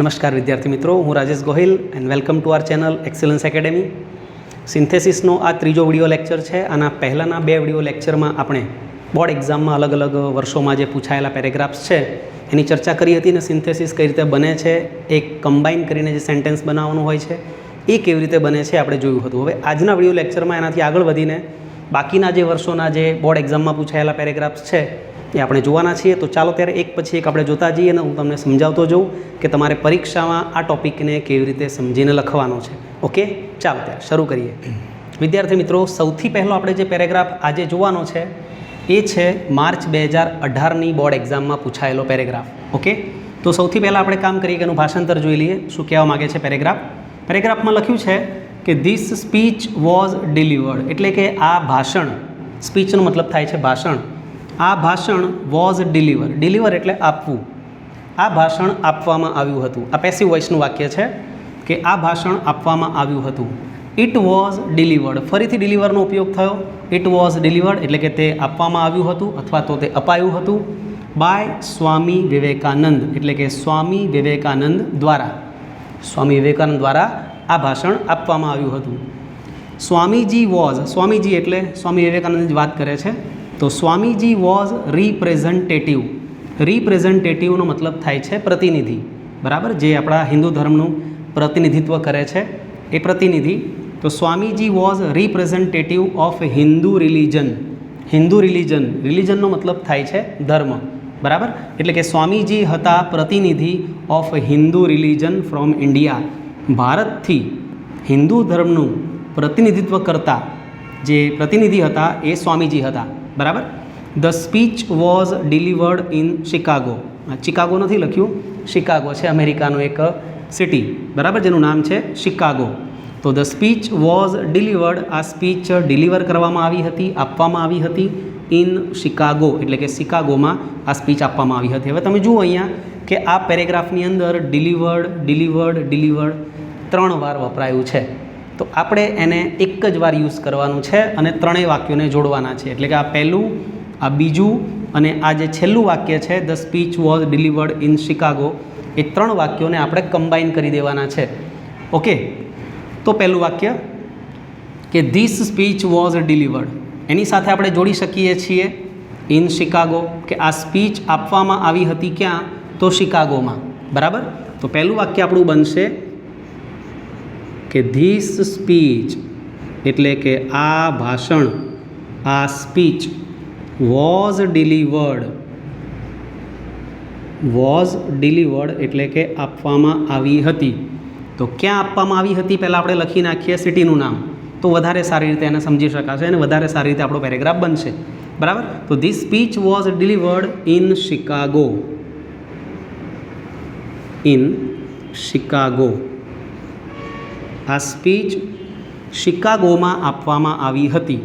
નમસ્કાર વિદ્યાર્થી મિત્રો, હું Rajesh Gohil and welcome to our channel Excellence Academy. સિન્થેસિસનો આ ત્રીજો વિડીયો લેક્ચર છે. આના પહેલાંના બે વિડીયો લેક્ચરમાં આપણે બોર્ડ એક્ઝામમાં અલગ અલગ વર્ષોમાં જે પૂછાયેલા પેરેગ્રાફ્સ છે એની ચર્ચા કરી હતી. અને સિન્થેસિસ કઈ રીતે બને છે, એક કમ્બાઈન કરીને જે સેન્ટેન્સ બનાવવાનું હોય છે એ કેવી રીતે બને છે આપણે જોયું હતું. હવે આજના વિડીયો લેક્ચરમાં એનાથી આગળ વધીને બાકીના જે વર્ષોના જે બોર્ડ એક્ઝામમાં પૂછાયેલા પેરેગ્રાફ્સ છે એ આપણે જોવાના છીએ. તો ચાલો ત્યારે એક પછી એક આપણે જોતા જઈએ અને હું તમને સમજાવતો જાઉં કે તમારે પરીક્ષામાં આ ટૉપિકને કેવી રીતે સમજીને લખવાનો છે. ઓકે, ચાલો ત્યારે શરૂ કરીએ. વિદ્યાર્થી મિત્રો, સૌથી પહેલો આપણે જે પેરેગ્રાફ આજે જોવાનો છે એ છે માર્ચ 2018ની બોર્ડ એક્ઝામમાં પૂછાયેલો પેરેગ્રાફ. ઓકે, તો સૌથી પહેલાં આપણે કામ કરીએ કે એનું ભાષાંતર જોઈ લઈએ. શું કહેવા માગે છે પેરેગ્રાફમાં લખ્યું છે કે ધીસ સ્પીચ વોઝ ડિલિવર્ડ, એટલે કે આ ભાષણ, સ્પીચનો મતલબ થાય છે ભાષણ, આ ભાષણ વોઝ ડિલિવર એટલે આપવું, આ ભાષણ આપવામાં આવ્યું હતું. આ પેસિવ વોઇસનું વાક્ય છે કે આ ભાષણ આપવામાં આવ્યું હતું. ઇટ વોઝ ડિલિવર્ડ, ફરીથી ડિલિવરનો ઉપયોગ થયો. ઇટ વોઝ ડિલિવર્ડ એટલે કે તે આપવામાં આવ્યું હતું અથવા તો તે અપાયું હતું. બાય સ્વામી વિવેકાનંદ એટલે કે સ્વામી વિવેકાનંદ દ્વારા, સ્વામી વિવેકાનંદ દ્વારા આ ભાષણ આપવામાં આવ્યું હતું. સ્વામીજી વોઝ, સ્વામીજી એટલે સ્વામી વિવેકાનંદ જ વાત કરે છે. તો સ્વામીજી વોઝ રિપ્રેઝન્ટેટિવ, રિપ્રેઝન્ટેટિવનો મતલબ થાય છે પ્રતિનિધિ, બરાબર, જે આપણા હિન્દુ ધર્મનું પ્રતિનિધિત્વ કરે છે એ પ્રતિનિધિ. તો Swamiji was representative of Hindu religion, Hindu religion, રિલિજનનો મતલબ થાય છે ધર્મ, બરાબર. એટલે કે સ્વામીજી હતા પ્રતિનિધિ of Hindu religion from India, ભારતથી હિન્દુ ધર્મનું પ્રતિનિધિત્વ કરતા જે પ્રતિનિધિ હતા એ સ્વામીજી હતા, બરાબર. The speech was delivered in Chicago, Chicago નથી લખ્યું, શિકાગો છે અમેરિકાનું એક સિટી, બરાબર, જેનું નામ છે શિકાગો. તો ધ સ્પીચ વોઝ ડિલિવર્ડ, આ સ્પીચ ડિલિવર કરવામાં આવી હતી, આપવામાં આવી હતી. ઇન શિકાગો એટલે કે શિકાગોમાં આ સ્પીચ આપવામાં આવી હતી. હવે તમે જુઓ અહીંયા કે આ પેરેગ્રાફની અંદર ડિલિવર્ડ 3 વાર વપરાયું છે. તો આપણે એને એક જ વાર યુઝ કરવાનું છે અને ત્રણેય વાક્યોને જોડવાના છે. એટલે કે આ પહેલું, આ બીજું અને આ જે છેલ્લું વાક્ય છે the speech was delivered in Chicago, એ 3 વાક્યોને આપણે કમ્બાઈન કરી દેવાના છે. ઓકે, તો પહેલું વાક્ય કે ધીસ સ્પીચ વોઝ ડિલિવર્ડ, એની સાથે આપણે જોડી શકીએ છીએ ઇન શિકાગો, કે આ સ્પીચ આપવામાં આવી હતી ક્યાં, તો શિકાગોમાં, બરાબર. તો પહેલું વાક્ય આપણું બનશે કે ધીસ સ્પીચ એટલે કે આ ભાષણ, આ સ્પીચ વોઝ ડિલિવર્ડ એટલે કે આપવામાં આવી હતી. તો ક્યાં આપવામાં આવી હતી પહેલાં આપણે લખી નાખીએ સિટીનું નામ, તો વધારે સારી રીતે એને સમજી શકાશે અને વધારે સારી રીતે આપણો પેરેગ્રાફ બનશે, બરાબર. તો this speech was delivered in Chicago, આ સ્પીચ શિકાગોમાં આપવામાં આવી હતી.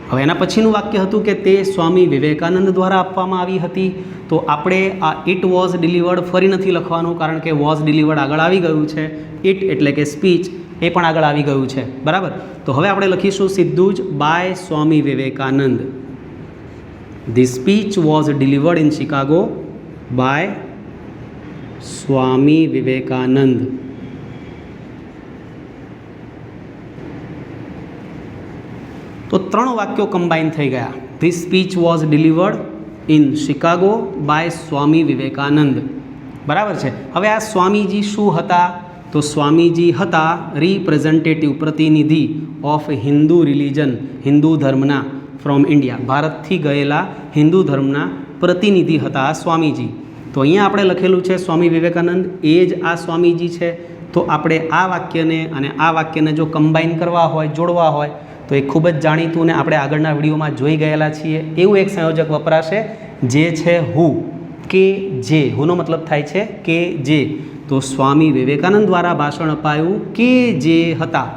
હવે એના પછીનું વાક્ય હતું કે તે સ્વામી વિવેકાનંદ દ્વારા આપવામાં આવી હતી. તો આપણે આ ઇટ વોઝ ડિલિવર્ડ ફરી નથી લખવાનું, કારણ કે વોઝ ડિલિવર્ડ આગળ આવી ગયું છે. ઇટ એટલે કે સ્પીચ એ પણ આગળ આવી ગયું છે, બરાબર. તો હવે આપણે લખીશું સીધું જ by Swami Vivekananda. The speech was delivered in Chicago by Swami Vivekananda. તો 3 વાક્યો કમ્બાઈન થઈ ગયા. This speech was delivered in Chicago by Swami Vivekananda, બરાબર છે. હવે આ સ્વામીજી શું હતા, તો સ્વામીજી હતા રિપ્રેઝન્ટેટિવ, પ્રતિનિધિ ઓફ હિન્દુ રિલિજન, હિન્દુ ધર્મના, ફ્રોમ ઇન્ડિયા, ભારતથી ગયેલા હિન્દુ ધર્મના પ્રતિનિધિ હતા આ સ્વામીજી. તો અહીંયા આપણે લખેલું છે સ્વામી વિવેકાનંદ, એ જ આ સ્વામીજી છે. તો આપણે આ વાક્યને અને આ વાક્યને જો કમ્બાઈન કરવા હોય, જોડવા હોય, તો એ ખૂબ જ જાણીતું ને આપણે આગળના વિડીયોમાં જોઈ ગયેલા છીએ એવું એક સંયોજક વપરાશે જે છે હુ, કે જે. હુનો મતલબ થાય છે કે જે. તો સ્વામી વિવેકાનંદ દ્વારા ભાષણ અપાયું કે જે હતા,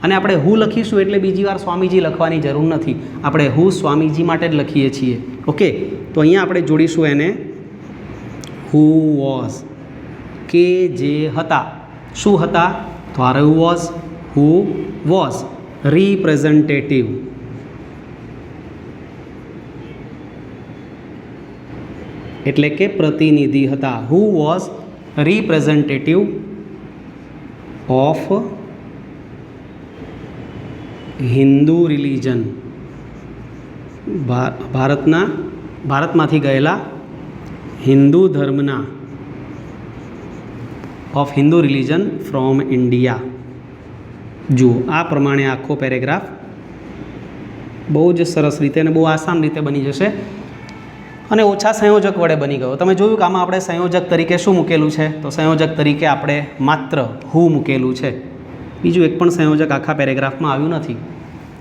અને આપણે હુ લખીશું એટલે બીજી વાર સ્વામીજી લખવાની જરૂર નથી, આપણે હુ સ્વામીજી માટે જ લખીએ છીએ. ઓકે, તો અહીંયા આપણે જોડીશું એને હુ વોઝ, કે જે હતા. શું હતા, તો આ રહ્યું વોઝ, હુ વોઝ રિપ્રેઝન્ટેટિવ, એટલે કે પ્રતિનિધિ હતા. Who was representative of Hindu religion, भारतमांथी गयेला हिंदू धर्मना of Hindu religion from India. जुओ आ प्रमाणे आखो पेरेग्राफ बहु ज सरस रीते ने बहु आसान रीते बनी जशे अने ओछा संयोजक वडे बनी गयो। तमे जोयुं कि आमां आपणे संयोजक तरीके शुं मूकेलुं छे, तो संयोजक तरीके आपणे मात्र हू मूकेलुं छे, बीजुं एक पण संयोजक आखा पेरेग्राफमां आव्युं नथी।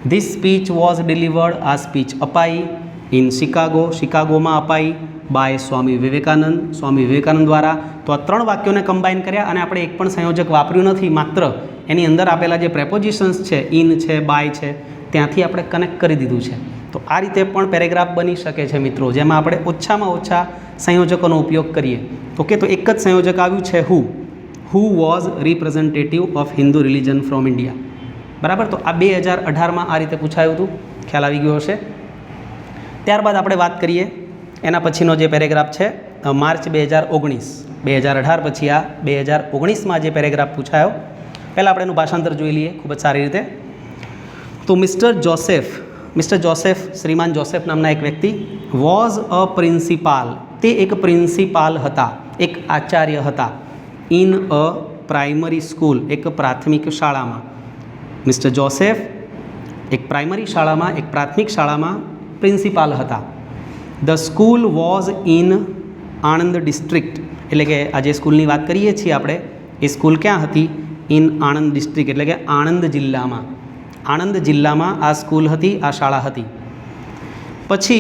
धीस स्पीच वॉज डिलीवर्ड, आ स्पीच अपाई इन शिकागो, शिकागोमां अपाई बाय स्वामी विवेकानंद, स्वामी विवेकानंद द्वारा। तो आ 3 वाक्यों ने कम्बाइन कर्या अने आपणे एक पण संयोजक वापर्युं नथी, मात्र एनी अंदर आपेला जे प्रेपोजिशन्स छे, इन छे, बाय छे, त्यांथी आपणे कनेक्ट करी दीधुं छे। तो आ रीते पण पेरेग्राफ बनी शके छे मित्रों, जेमां आपणे ओछामां ओछा संयोजकोनो उपयोग करीए। ओके, तो एक ज संयोजक आव्युं छे who was representative of Hindu religion from India. बराबर, तो आ 2018 में आ रीते पूछायुं हतुं, ख्याल आवी गयो हशे। त्यारबाद आपणे वात करीए एना पछीनो जे पेरेग्राफ छे मार्च 2019, 2018 पछी आ 2019 में जे पेरेग्राफ पूछायो, पहला आपणे एनुं भाषांतर जोई लीए खूब ज सारी रीते। तो मिस्टर जोसेफ श्रीमान जोसेफ नामना एक व्यक्ति वॉज अ प्रिंसिपाल, ते एक प्रिंसिपाल हता, एक आचार्य हता, इन अ प्राइमरी स्कूल, एक प्राथमिक शाला में। मिस्टर जोसेफ एक प्राइमरी शाला में, एक प्राथमिक शाला में प्रिंसिपाल हता। The school was in Anand district, एटले के आ जे स्कूलनी वात करीए छीए आपणे ए स्कूल क्यां हती? इन आणंद डिस्ट्रिक्ट, एटले के आणंद जिल्लामां। आणंद जिल्लामां आ स्कूल हती, आ शाळा हती। पछी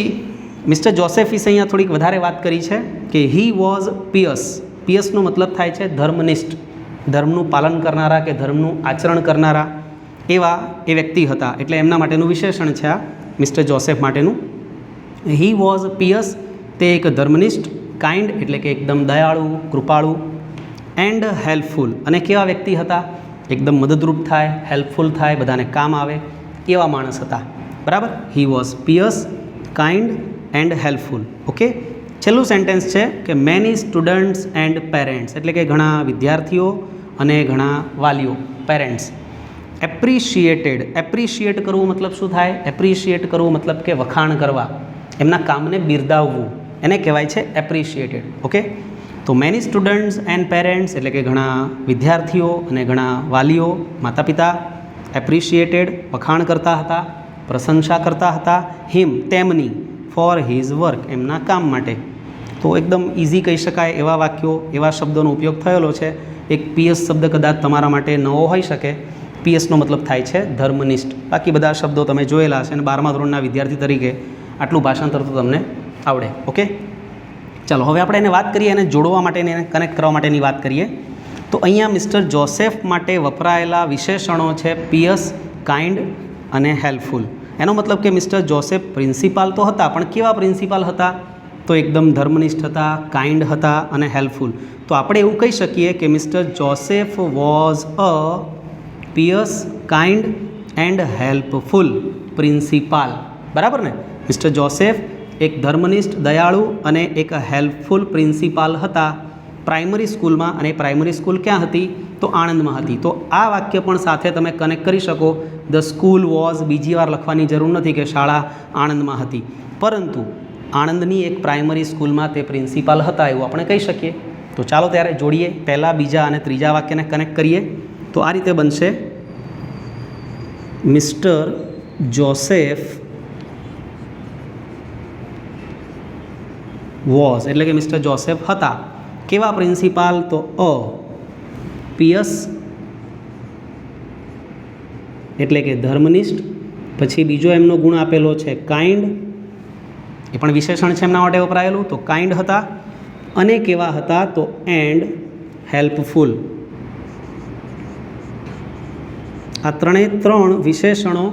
मिस्टर जोसेफ विषे अहींया थोड़ीक वधारे वात करी छे कि ही वॉज पियस। पियसनो मतलब थाय छे धर्मनिष्ठ, धर्मनुं पालन करनारा के धर्मनुं आचरण करनारा एवा ए व्यक्ति हता, एटले एमना माटेनुं विशेषण छे आ मिस्टर जोसेफ माटेनुं। ही वॉज पियस, ते एक धर्मनिष्ठ, काइंड एटले के एकदम दयाळु, कृपाळु, एंड हेल्पफुल, अने केवा व्यक्ति हता? एकदम मददरूप थाय, हेल्पफुल थाय, बधाने काम आवे एवा माणस हता। बराबर, he was pious, kind and helpful. Okay, छेल्लुं सेंटेन्स छे कि मेनी स्टुडंट्स एंड पेरेंट्स, एटले के घणा विद्यार्थीओ अने घणा वालीओ, पेरेंट्स एप्रिशिएटेड। एप्रिशिएट करवुं मतलब शुं थाय? एप्रिशिएट करवुं मतलब के वखाण करवा, एमना कामने बिरदाववुं, एने कहेवाय छे एप्रिशिएटेड। ओके, तो मेनी स्टुडंट्स एंड पेरेंट्स एटले के घणा विद्यार्थीओ अने घणा वालीओ, माता पिता एप्रिशिएटेड वखाण करता हता, प्रशंसा करता हता, हिम तेमनी, फॉर हीज वर्क, एमना काम माटे। तो एकदम इजी कही शकाय एवा वाक्यों, एवा शब्दों उपयोग थयेलो छे। एक पीएस शब्द कदाच तमारा माटे नवो होई शके। पीएसनो मतलब थाय छे धर्मनिष्ठ। बाकी बधा शब्दों तमे जोयेला छे अने 12मा धोरणना विद्यार्थी तरीके आटलुं भाषांतर तो तमने आवडे। ओके, चलो हवे आपणे एने वात करीए अने जोड़वा माटेनी, एने कनेक्ट करवा माटेनी वात करीए। तो अहींया मिस्टर जोसेफ माटे वपरायेला विशेषणो छे पियस, काइंड अने हेल्पफुल। एनो मतलब कि मिस्टर जोसेफ प्रिंसिपाल तो हता, पण केवा प्रिंसिपाल हता? तो एकदम धर्मनिष्ठ हता, काइंड हता अने हेल्पफुल। तो आपणे एवुं कही शकीए कि mister Joseph was a pious, kind and helpful principal. बराबर ने? मिस्टर जोसेफ एक धर्मनिष्ठ, दयाळु अने एक हेल्पफुल प्रिंसिपाल हता प्राइमरी स्कूल में। अने प्राइमरी स्कूल क्या हती? तो आणंद में हती। तो आ वाक्य पण साथे तमे कनेक्ट करी शको। द स्कूल वॉज बीजी वार लखवानी जरूर नहीं कि शाळा आणंद में हती, परंतु आणंदनी एक प्राइमरी स्कूल में ते प्रिंसिपाल हता एवुं आपणे कही शकीए। तो चालो त्यारे जोड़ीए, पहला, बीजा अने त्रीजा वाक्य ने कनेक्ट करीए। तो आ रीते बनशे मिस्टर जोसेफ वॉज, एटले कि मिस्टर जोसेफ हता केवा प्रिंसिपाल? तो अ पियस एटले कि धर्मनिष्ठ, पछी बीजो एमनो गुण आपेलो छे काइंड, ए पण विशेषण छे एमना माटे वपरायेलुं। तो काइंड हता अने केवा हता? तो एंड हेल्पफुल। आ त्रणेय त्रण विशेषणों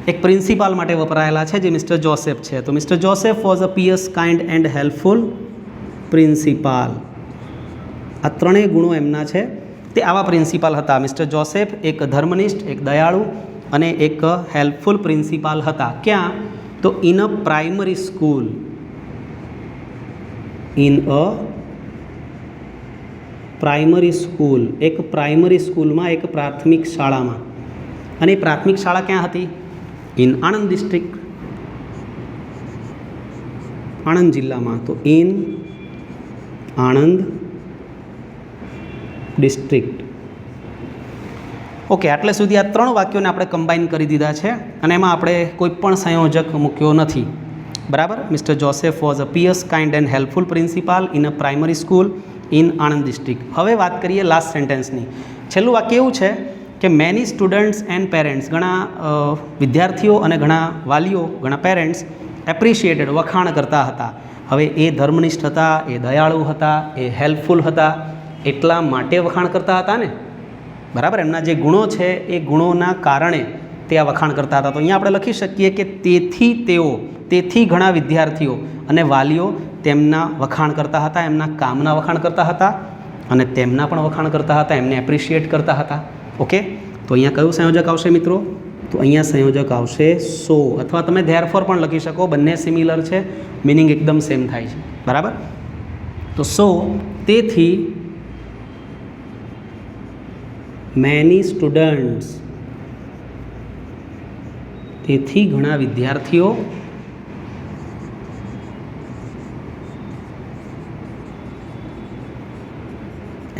एक प्रिंसिपाल माटे वपरायेला छे जे मिस्टर जोसेफ छे। तो mister Joseph was a pious, kind and helpful principal. आ त्रणेय गुणों एमना छे ते आवा प्रिंसिपाल हता। मिस्टर जोसेफ एक धर्मनिष्ठ, एक दयाळु अने एक हेल्पफुल प्रिंसिपाल हता। क्या? तो in a primary school, in a primary school, એક પ્રાઇમરી સ્કૂલમાં, એક પ્રાથમિક શાળામાં. અને એ પ્રાથમિક શાળા ક્યાં હતી? ઇન આણંદ ડિસ્ટ્રિક્ટ, આણંદ જિલ્લામાં. તો ઇન આણંદ ડિસ્ટ્રિક્ટ. ઓકે, આટલે સુધી આ 3 વાક્યોને આપણે કમ્બાઈન કરી દીધા છે અને એમાં આપણે કોઈ પણ સંયોજક મૂક્યો નથી. બરાબર. Mister Joseph was a pious, kind and helpful principal in a primary school in Anand district. હવે વાત કરીએ લાસ્ટ સેન્ટેન્સની. છેલ્લું વાક્ય એવું છે કે મેની સ્ટુડન્ટ્સ એન્ડ પેરેન્ટ્સ, ઘણા વિદ્યાર્થીઓ અને ઘણા વાલીઓ, ઘણા પેરેન્ટ્સ એપ્રિશિએટેડ, વખાણ કરતા હતા. હવે એ ધર્મનિષ્ઠ હતા, એ દયાળુ હતા, એ હેલ્પફુલ હતા, એટલા માટે વખાણ કરતા હતા ને. બરાબર. એમના જે ગુણો છે એ ગુણોના કારણે તે આ વખાણ કરતા હતા. તો અહીંયા આપણે લખી શકીએ કે તેથી તેઓ, તેથી ઘણા વિદ્યાર્થીઓ અને વાલીઓ તેમના વખાણ કરતા હતા, એમના કામના વખાણ કરતા હતા અને તેમના પણ વખાણ કરતા હતા, એમને એપ્રિશિએટ કરતા હતા. ઓકે, તો અહીંયા કયું સંયોજક આવશે મિત્રો? તો અહીંયા સંયોજક આવશે સો, અથવા તમે ધેરફોર પણ લખી શકો. બંને સિમિલર છે, મિનિંગ એકદમ સેમ થાય છે. બરાબર. તો સો, તેથી મેની સ્ટુડન્ટ્સ, તેથી ઘણા વિદ્યાર્થીઓ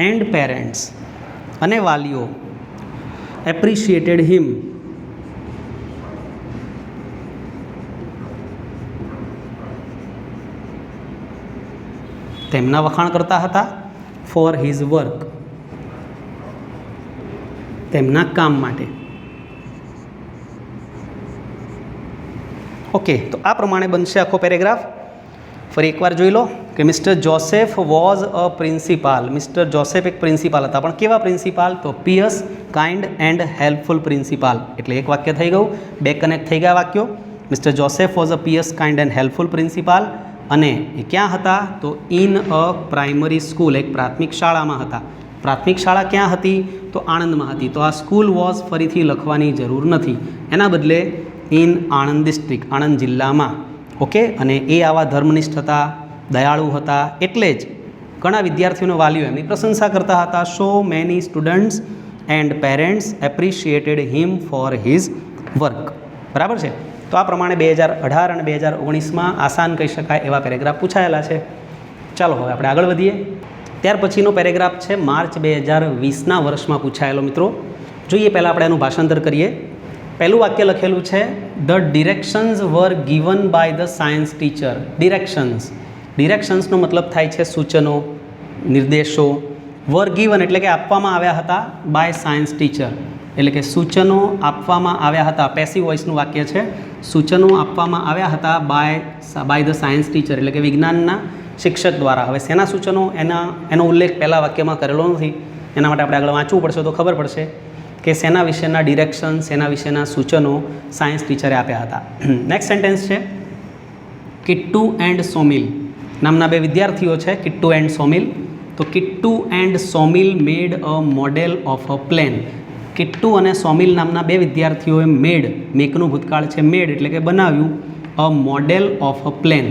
એન્ડ પેરેન્ટ્સ અને વાલીઓ એપ્રિશિએટેડ હિમ, તેમના વખાણ કરતા હતા ફોર હિઝ વર્ક, તેમના કામ માટે. ઓકે, તો આ પ્રમાણે બનશે આખો પેરેગ્રાફ. ફરી એકવાર જોઈ લો કે mister Joseph was a principal. Mister Joseph એક પ્રિન્સિપાલ હતા, પણ કેવા પ્રિન્સિપાલ? તો પિયસ, કાઇન્ડ એન્ડ હેલ્પફુલ પ્રિન્સિપાલ. એટલે એક વાક્ય થઈ ગયું, બે કનેક્ટ થઈ ગયા વાક્યો. Mister Joseph was a pious, kind and helpful principal. અને એ ક્યાં હતા? તો ઇન અ પ્રાઇમરી સ્કૂલ, એક પ્રાથમિક શાળામાં હતા. પ્રાથમિક શાળા ક્યાં હતી? તો આણંદમાં હતી. તો આ સ્કૂલ વોઝ ફરીથી લખવાની જરૂર નથી, એના બદલે ઇન આણંદ ડિસ્ટ્રિક્ટ, આણંદ જિલ્લામાં. ઓકે, અને એ આવા ધર્મનિષ્ઠ હતા, દયાળુ હતા, એટલે જ ઘણા વિદ્યાર્થીઓને વાલીઓ એમની પ્રશંસા કરતા હતા. So many students and parents appreciated him for his work. બરાબર છે. તો આ પ્રમાણે 2018 અને 2019માં આસાન કહી શકાય એવા પેરેગ્રાફ પૂછાયેલા છે. ચાલો હવે આપણે આગળ વધીએ. ત્યાર પછીનો પેરેગ્રાફ છે માર્ચ 2020ના વર્ષમાં પૂછાયેલો. મિત્રો જોઈએ, પહેલાં આપણે એનું ભાષાંતર કરીએ. પહેલું વાક્ય લખેલું છે, the directions were given by the science teacher. Directions, ડિરેક્શન્સનો મતલબ થાય છે સૂચનો, નિર્દેશો. વર ગિવન એટલે કે આપવામાં આવ્યા હતા બાય સાયન્સ ટીચર, એટલે કે સૂચનો આપવામાં આવ્યા હતા. પેસિવ વોઇસનું વાક્ય છે. સૂચનો આપવામાં આવ્યા હતા બાય ધ સાયન્સ ટીચર, એટલે કે વિજ્ઞાનના શિક્ષક દ્વારા. હવે શેના સૂચનો, એનો ઉલ્લેખ પહેલાં વાક્યમાં કરેલો નથી, એના માટે આપણે આગળ વાંચવું પડશે તો ખબર પડશે કે શેના વિશેના ડિરેક્શન, શેના વિશેના સૂચનો સાયન્સ ટીચરે આપ્યા હતા. નેક્સ્ટ સેન્ટેન્સ છે, કિટ્ટુ એન્ડ સોમિલ નામના બે વિદ્યાર્થીઓ છે, કિટ્ટુ એન્ડ સોમિલ. તો Kittu and Somil made a model of a plane. Kittu અને સોમિલ નામના બે વિદ્યાર્થીઓએ મેકનું ભૂતકાળ છે, મેડ એટલે કે બનાવ્યું, અ મોડેલ ઓફ અ પ્લેન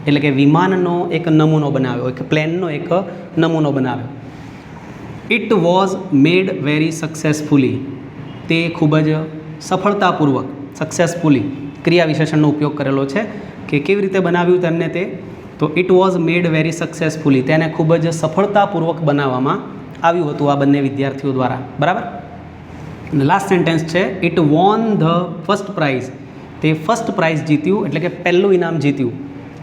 એટલે કે વિમાનનો એક નમૂનો બનાવ્યો, એક પ્લેનનો એક નમૂનો બનાવ્યો. It was made very successfully. તે ખૂબ જ સફળતાપૂર્વક, સક્સેસફુલી ક્રિયા વિશેષણનો ઉપયોગ કરેલો છે કે કેવી રીતે બનાવ્યું તેમને તે. તો it was made very successfully, તેને ખૂબ જ સફળતાપૂર્વક બનાવવામાં આવ્યું હતું આ બંને વિદ્યાર્થીઓ દ્વારા. બરાબર. અને લાસ્ટ સેન્ટેન્સ છે, it won the first price. તે ફર્સ્ટ પ્રાઇઝ જીત્યું એટલે કે પહેલું ઇનામ જીત્યું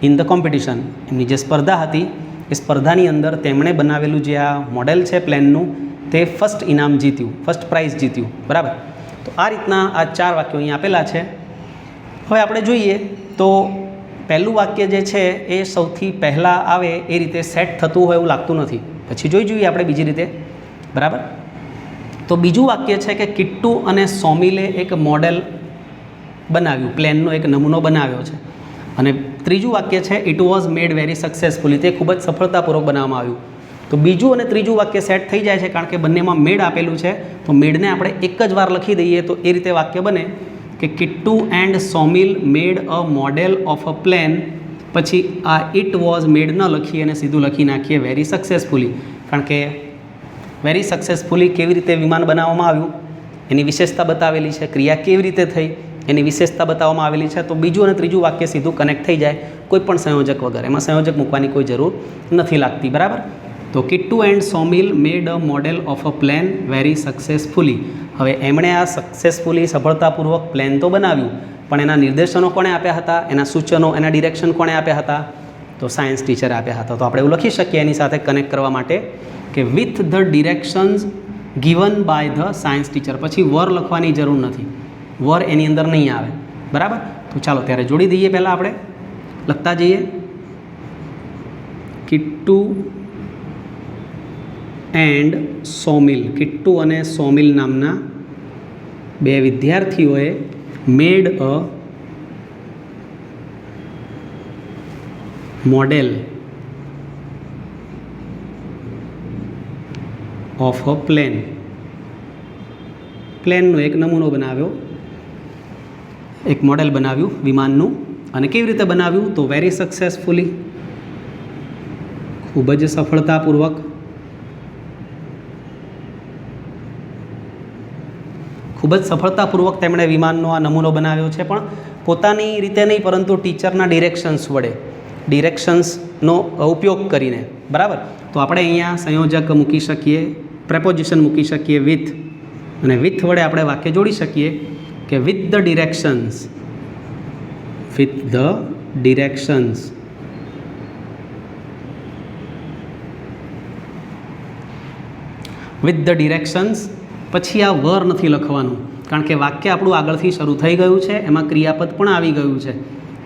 ઇન ધ કોમ્પિટિશન. એમની જે સ્પર્ધા હતી એ સ્પર્ધાની અંદર તેમણે બનાવેલું જે આ મોડેલ છે પ્લેનનું, તે ફર્સ્ટ ઇનામ જીત્યું, ફર્સ્ટ પ્રાઇઝ જીત્યું. બરાબર. તો આ રીતના આ 4 વાક્યો અહીં આપેલા છે. હવે આપણે જોઈએ તો પહેલું વાક્ય જે છે એ સૌથી પહેલાં આવે એ રીતે સેટ થતું હોય એવું લાગતું નથી. પછી જોઈએ આપણે બીજી રીતે. બરાબર. તો બીજું વાક્ય છે કે કિટ્ટુ અને સોમિલે એક મોડેલ બનાવ્યું, પ્લેનનો એક નમૂનો બનાવ્યો છે. અને ત્રીજું વાક્ય છે, it was made very successfully, તે ખૂબ જ સફળતાપૂર્વક બનાવવામાં આવ્યું. તો બીજું અને ત્રીજું વાક્ય સેટ થઈ જાય છે કારણ કે બંનેમાં મેડ આપેલું છે. તો મેડને આપણે એક જ વાર લખી દઈએ તો એ રીતે વાક્ય બને કે Kittu and Somil made a model of a plane. પછી આ ઇટ વોઝ મેડ ન લખીએ અને સીધું લખી નાખીએ વેરી સક્સેસફુલી, કારણ કે વેરી સક્સેસફુલી કેવી રીતે વિમાન બનાવવામાં આવ્યું એની વિશેષતા બતાવેલી છે, ક્રિયા કેવી રીતે થઈ એની વિશેષતા બતાવવામાં આવેલી છે. તો બીજું અને ત્રીજું વાક્ય સીધું કનેક્ટ થઈ જાય કોઈ પણ સંયોજક વગર, એમાં સંયોજક મૂકવાની કોઈ જરૂર નથી લાગતી. બરાબર. તો Kittu and Somil made a model of a plane very successfully. હવે એમણે આ સક્સેસફુલી સફળતાપૂર્વક પ્લેન તો બનાવ્યું, પણ એના નિર્દેશનો કોણે આપ્યા હતા, એના સૂચનો, એના ડિરેક્શન કોણે આપ્યા હતા? તો સાયન્સ ટીચરે આપ્યા હતા. તો આપણે એવું લખી શકીએ એની સાથે કનેક્ટ કરવા માટે કે with the directions given by the science teacher. પછી વર લખવાની જરૂર નથી, વર એની અંદર નહીં આવે. બરાબર. તો ચાલો ત્યારે જોડી દઈએ. પહેલાં આપણે લખતા જઈએ. Kittu and sawmill. કિટ્ટુ અને સોમિલ નામના બે વિદ્યાર્થીઓએ મેડ a model of a plane. પ્લેનનો એક નમૂનો બનાવ્યો, એક મોડેલ બનાવ્યું વિમાનનું. અને કેવી રીતે બનાવ્યું? તો વેરી સક્સેસફુલી, ખૂબ જ સફળતાપૂર્વક. ખૂબ જ સફળતાપૂર્વક તેમણે વિમાનનો આ નમૂનો બનાવ્યો છે, પણ પોતાની રીતે નહીં પરંતુ ટીચરના ડિરેક્શન્સ વડે, ડિરેક્શન્સનો ઉપયોગ કરીને. બરાબર. તો આપણે અહીંયા સંયોજક મૂકી શકીએ, પ્રેપોઝિશન મૂકી શકીએ વિથ, અને વિથ વડે આપણે વાક્ય જોડી શકીએ કે with the ડિરેક્શન્સ, with the ડિરેક્શન્સ with the ડિરેક્શન્સ. પછી આ વર નથી લખવાનું, કારણ કે વાક્ય આપણું આગળથી શરૂ થઈ ગયું છે, એમાં ક્રિયાપદ પણ આવી ગયું છે,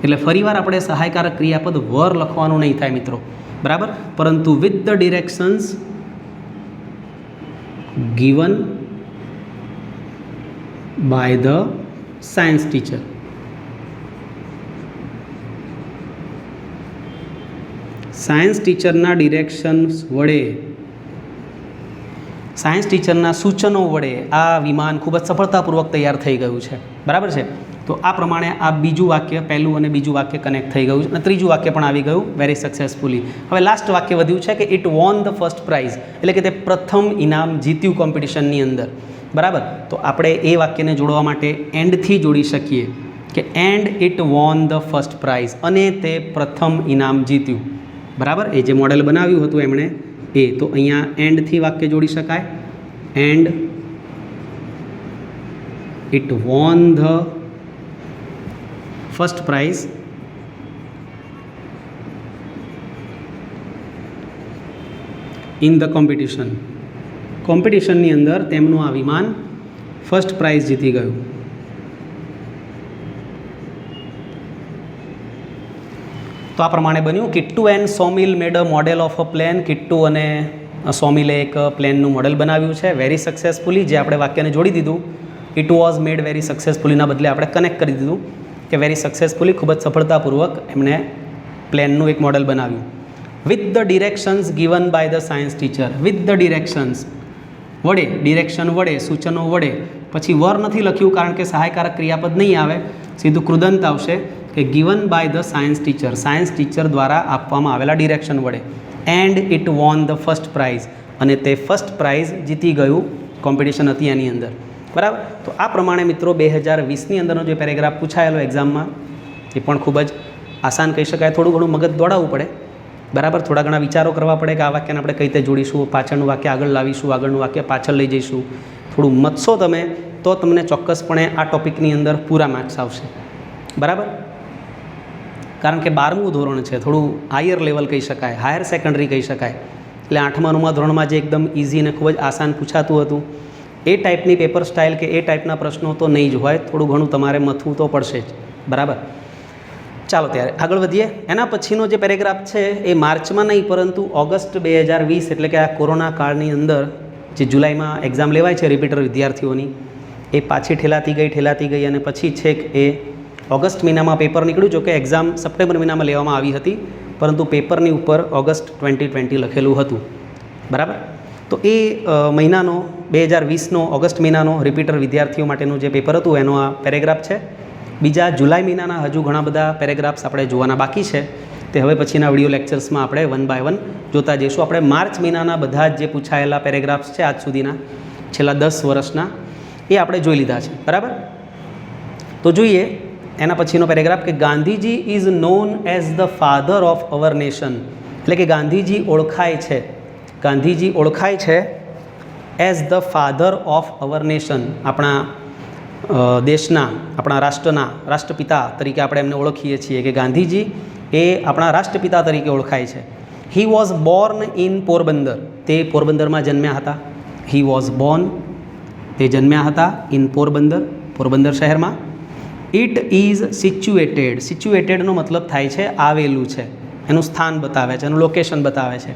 એટલે ફરીવાર આપણે સહાયકારક ક્રિયાપદ વર લખવાનું નહીં થાય મિત્રો. બરાબર. પરંતુ with the directions given by the science teacher. Science ટીચરના ડિરેક્શન્સ વડે, સાયન્સ ટીચરના સૂચનો વડે આ વિમાન ખૂબ જ સફળતાપૂર્વક તૈયાર થઈ ગયું છે. બરાબર છે. તો આ પ્રમાણે આ બીજું વાક્ય, પહેલું અને બીજું વાક્ય કનેક્ટ થઈ ગયું છે, અને ત્રીજું વાક્ય પણ આવી ગયું વેરી સક્સેસફુલી. હવે લાસ્ટ વાક્ય વધ્યું છે કે it won the first price, એટલે કે તે પ્રથમ ઇનામ જીત્યું કોમ્પિટિશનની અંદર. બરાબર. તો આપણે એ વાક્યને જોડવા માટે એન્ડથી જોડી શકીએ કે and it won the first prize, અને તે પ્રથમ ઇનામ જીત્યું. બરાબર. એ જે મોડેલ બનાવ્યું હતું એમણે એ, તો અહીંયા એન્ડથી વાક્ય જોડી શકાય. And it won the first prize in the competition. કોમ્પિટિશનની અંદર તેમનું આ વિમાન ફર્સ્ટ પ્રાઇઝ જીતી ગયું. તો આ પ્રમાણે બન્યું. Kittu and Somil made a model of a plane. Kittu અને સોમિલે એક પ્લેનનું મોડેલ બનાવ્યું છે વેરી સક્સેસફુલી. જે આપણે વાક્યને જોડી દીધું, ઇટ વોઝ મેડ વેરી સક્સેસફુલીના બદલે આપણે કનેક્ટ કરી દીધું કે વેરી સક્સેસફુલી, ખૂબ જ સફળતાપૂર્વક એમણે પ્લેનનું એક મોડેલ બનાવ્યું. With the directions given by the science teacher. With the directions વડે, ડિરેક્શન વડે, સૂચનો વડે. પછી વર નથી લખ્યું કારણ કે સહાયકારક ક્રિયાપદ નહીં આવે, સીધું કૃદંત આવશે કે given by the science teacher, science teacher દ્વારા આપવામાં આવેલા ડિરેક્શન વડે. And it won the first prize, અને તે ફર્સ્ટ પ્રાઇઝ જીતી ગયું કોમ્પિટિશન હતી એની અંદર. બરાબર. તો આ પ્રમાણે મિત્રો 2020ની અંદરનો જે પેરેગ્રાફ પૂછાયેલો એક્ઝામમાં, એ પણ ખૂબ જ આસાન કહી શકાય. થોડું ઘણું મગજ દોડાવવું પડે. બરાબર. થોડા ઘણા વિચારો કરવા પડે કે આ વાક્યને આપણે કઈ રીતે જોડીશું, પાછળનું વાક્ય આગળ લાવીશું, આગળનું વાક્ય પાછળ લઈ જઈશું. થોડું મથશો તમે તો તમને ચોક્કસપણે આ ટૉપિકની અંદર પૂરા માર્ક્સ આવશે. બરાબર. કારણ કે 12મું ધોરણ છે, થોડું હાયર લેવલ કહી શકાય, હાયર સેકન્ડરી કહી શકાય. એટલે 8મા 9મા ધોરણમાં જે એકદમ ઇઝી અને ખૂબ જ આસાન પૂછાતું હતું, એ ટાઈપની પેપર સ્ટાઇલ કે એ ટાઈપના પ્રશ્નો તો નહીં જ હોય. થોડું ઘણું તમારે મથવું તો પડશે જ. બરાબર. ચાલો ત્યારે આગળ વધીએ. એના પછીનો જે પેરેગ્રાફ છે એ માર્ચમાં નહીં પરંતુ ઓગસ્ટ 2020, એટલે કે આ કોરોના કાળની અંદર જે જુલાઈમાં એક્ઝામ લેવાય છે રિપીટર વિદ્યાર્થીઓની, એ પાછી ઠેલાતી ગઈ અને પછી છેક એ ઓગસ્ટ મહિનામાં પેપર નીકળ્યું. જો કે એક્ઝામ સપ્ટેમ્બર મહિનામાં લેવામાં આવી હતી, પરંતુ પેપરની ઉપર ઓગસ્ટ 2020 લખેલું હતું. બરાબર. તો એ મહિનાનો 2020નો ઓગસ્ટ મહિનાનો રિપીટર વિદ્યાર્થીઓ માટેનું જે પેપર હતું એનો આ પેરેગ્રાફ છે. બીજા જુલાઈ મહિનાના હજુ ઘણા બધા પેરેગ્રાફ્સ આપણે જોવાના બાકી છે. તે હવે પછીના વિડીયો લેક્ચર્સમાં આપણે 1 બાય 1 જોતા જઈશું. આપણે માર્ચ મહિનાના બધા જ જે પૂછાયેલા પેરેગ્રાફ્સ છે આજ સુધીના છેલ્લા 10 વર્ષના એ આપણે જોઈ લીધા છે, બરાબર. તો જોઈએ એના પછીનો પેરેગ્રાફ કે Gandhiji is known as the father of our nation, એટલે કે ગાંધીજી ઓળખાય છે as the father of our nation, આપણા દેશના, આપણા રાષ્ટ્રપિતા તરીકે આપણે એમને ઓળખીએ છીએ કે ગાંધીજી એ આપણા રાષ્ટ્રપિતા તરીકે ઓળખાય છે. He was born in Porbandar, તે પોરબંદરમાં જન્મ્યા હતા. હી વોઝ બોર્ન, તે જન્મ્યા હતા ઇન પોરબંદર શહેરમાં. ઇટ ઇઝ સિચ્યુએટેડનો મતલબ થાય છે આવેલું છે, એનું સ્થાન બતાવે છે, એનું લોકેશન બતાવે છે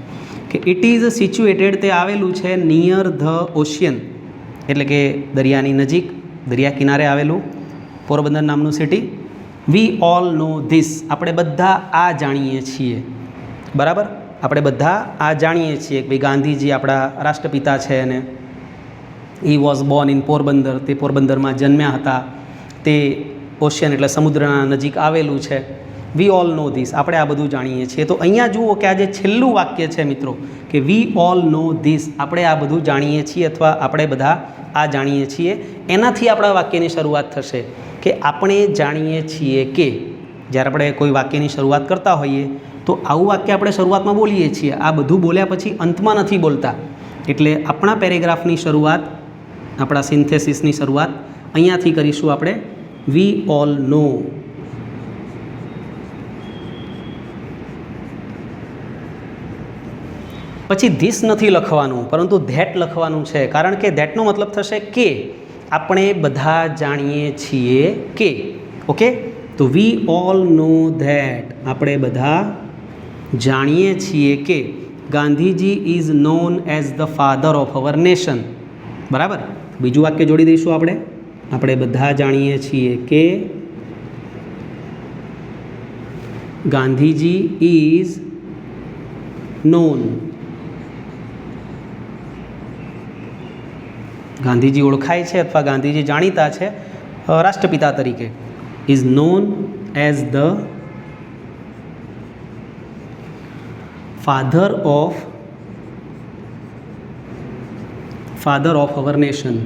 કે ઇટ ઇઝ સિચ્યુએટેડ, તે આવેલું છે નિયર ધ ઓશિયન, એટલે કે દરિયાની નજીક, દરિયા કિનારે આવેલું પોરબંદર નામનું city. We all know this, આપણે બધા આ જાણીએ છીએ, બરાબર. આપણે બધા આ જાણીએ છીએ કે ભાઈ ગાંધીજી આપણા રાષ્ટ્રપિતા છે અને હી વોઝ બોર્ન ઇન પોરબંદર, તે પોરબંદરમાં જન્મ્યા હતા, તે ઓશિયન એટલે સમુદ્રના નજીક આવેલું છે. વી ઓલ નો ધીસ, આપણે આ બધું જાણીએ છીએ. તો અહીંયા જુઓ કે આ જે છેલ્લું વાક્ય છે મિત્રો કે વી ઓલ નો ધીસ, આપણે આ બધું જાણીએ છીએ અથવા આપણે બધા આ જાણીએ છીએ, એનાથી આપણા વાક્યની શરૂઆત થશે કે આપણે જાણીએ છીએ કે. જ્યારે આપણે કોઈ વાક્યની શરૂઆત કરતા હોઈએ તો આવું વાક્ય આપણે શરૂઆતમાં બોલીએ છીએ, આ બધું બોલ્યા પછી અંતમાં નથી બોલતા. એટલે આપણા પેરેગ્રાફની શરૂઆત, આપણા સિન્થેસિસની શરૂઆત અહીંયાથી કરીશું આપણે. વી ઓલ નો, પછી ધીસ નથી લખવાનું પરંતુ ધેટ લખવાનું છે, કારણ કે ધેટનો મતલબ થશે કે આપણે બધા જાણીએ છીએ કે. ઓકે, તો વી ઓલ નો ધેટ, આપણે બધા જાણીએ છીએ કે Gandhiji is known as the father of our nation, બરાબર. બીજું વાક્ય જોડી દઈશું આપણે બધા જાણીએ છીએ કે ગાંધીજી ઇઝ નોન, ગાંધીજી ઓળખાય છે અથવા ગાંધીજી જાણીતા છે રાષ્ટ્રપિતા તરીકે. Is known as the father of our nation,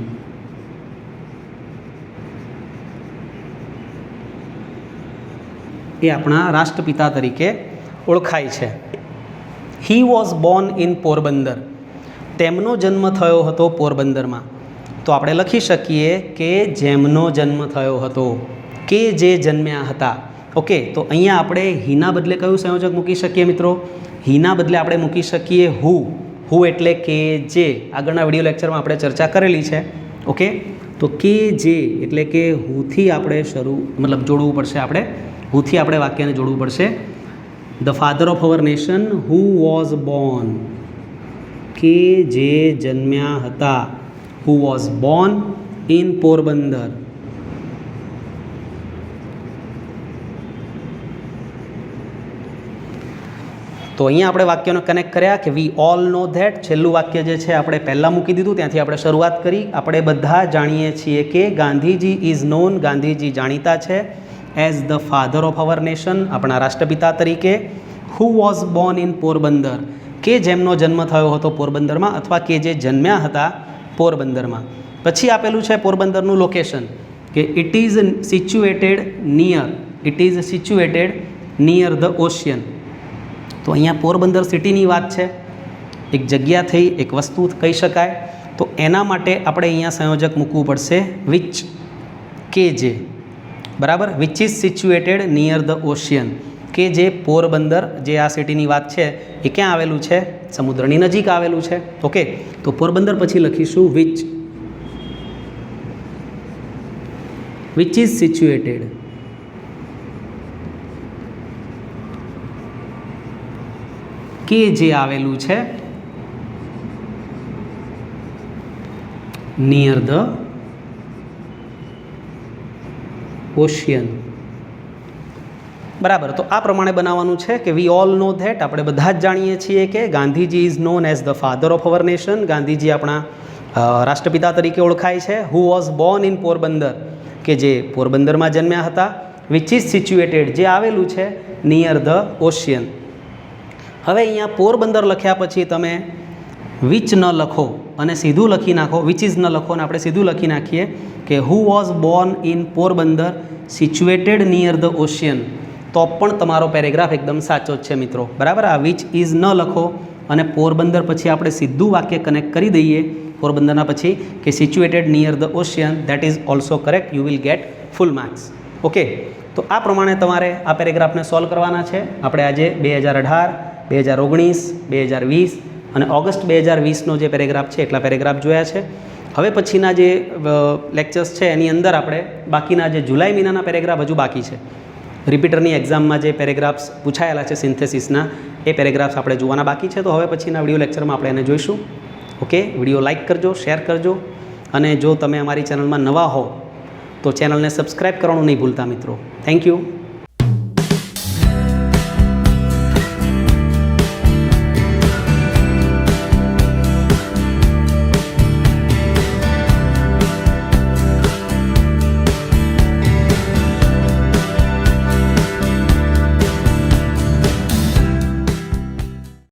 એ આપણા રાષ્ટ્રપિતા તરીકે ઓળખાય છે. He was born in Porbandar, તેમનો જન્મ થયો હતો પોરબંદરમાં. તો આપણે લખી શકીએ કે જેમનો જન્મ થયો હતો, કે જે જન્મ્યા હતા. ઓકે, તો અહીંયા આપણે હીના બદલે કયું સંયોજક મૂકી શકીએ મિત્રો? હીના બદલે આપણે મૂકી શકીએ હુ એટલે કે જે. આગળના વિડીયો લેક્ચરમાં આપણે ચર્ચા કરેલી છે. ઓકે, તો કે જે એટલે કે હુથી આપણે જોડવું પડશે, હુથી આપણે વાક્યને જોડવું પડશે. The father of our nation who was Born, કે જે જન્મ્યા હતા. Who was born in Porbandar. તો અહીંયા આપણે વાક્યનો કનેક્ટ કર્યા કે વી ઓલ નો ધેટ. છેલ્લું વાક્ય જે છે આપણે પહેલાં મૂકી દીધું, ત્યાંથી આપણે શરૂઆત કરી. આપણે બધા જાણીએ છીએ કે ગાંધીજી ઇઝ નોન, ગાંધીજી જાણીતા છે as the father of our nation, આપણા રાષ્ટ્રપિતા તરીકે. Who was born in Porbandar, કે જેમનો જન્મ થયો હતો પોરબંદરમાં અથવા કે જે જન્મ્યા હતા પોરબંદરમાં. પછી આપેલું છે પોરબંદરનું લોકેશન કે it is situated near the ocean. તો અહીંયા પોરબંદર સિટીની વાત છે, એક જગ્યા થઈ, એક વસ્તુ કહી શકાય. તો એના માટે આપણે અહીંયા સંયોજક મૂકવું પડશે વિચ, કે જે, બરાબર. Which is situated near the ocean, કે જે પોરબંદર, જે આ સિટીની વાત છે એ ક્યાં આવેલું છે? સમુદ્રની નજીક આવેલું છે. ઓકે, તો પોરબંદર પછી લખીશું વિચ ઇઝ સિચ્યુએટેડ, કે જે આવેલું છે નિયર ધ ઓશિયન, બરાબર. તો આ પ્રમાણે બનાવવાનું છે કે વી ઓલ નો ધેટ, આપણે બધા જ જાણીએ છીએ કે Gandhiji is known as the father of our nation, Gandhiji આપણા રાષ્ટ્રપિતા તરીકે ઓળખાય છે. Who was born in Porbandar, કે જે પોરબંદરમાં જન્મ્યા હતા. વિચ ઇઝ સિચ્યુએટેડ, જે આવેલું છે નિયર ધ ઓશિયન. હવે અહીંયા પોરબંદર લખ્યા પછી તમે વિચ ન લખો અને સીધું લખી નાખો, વિચ ઇઝ ન લખો અને આપણે સીધું લખી નાખીએ કે who was born in Porbandar situated near the ocean, તો પણ તમારો પેરેગ્રાફ એકદમ સાચો જ છે મિત્રો. બરાબર. આ વિચ ઇઝ ન લખો અને પોરબંદર પછી આપણે સીધું વાક્ય કનેક્ટ કરી દઈએ પોરબંદરના પછી કે situated near the ocean, that is also correct. You will get full marks. Okay, તો આ પ્રમાણે તમારે આ પેરેગ્રાફને સોલ્વ કરવાના છે. આપણે આજે 2018, 2019, 2020 અને ઓગસ્ટ 2020નો જે પેરેગ્રાફ છે એટલા પેરેગ્રાફ જોયા છે. હવે પછીના જે લેક્ચર્સ છે એની અંદર આપણે બાકીના જે જુલાઈ મહિનાના પેરેગ્રાફ હજુ બાકી છે, રિપીટરની એક્ઝામમાં જે પેરેગ્રાફ્સ પૂછાયેલા છે સિન્થેસિસના, એ પેરેગ્રાફ્સ આપણે જોવાના બાકી છે. તો હવે પછીના વિડીયો લેક્ચરમાં આપણે એને જોઈશું. ઓકે, વિડીયો લાઇક કરજો, શેર કરજો અને જો તમે અમારી ચેનલમાં નવા હો તો ચેનલને સબસ્ક્રાઈબ કરવાનું નહીં ભૂલતા મિત્રો. Thank you.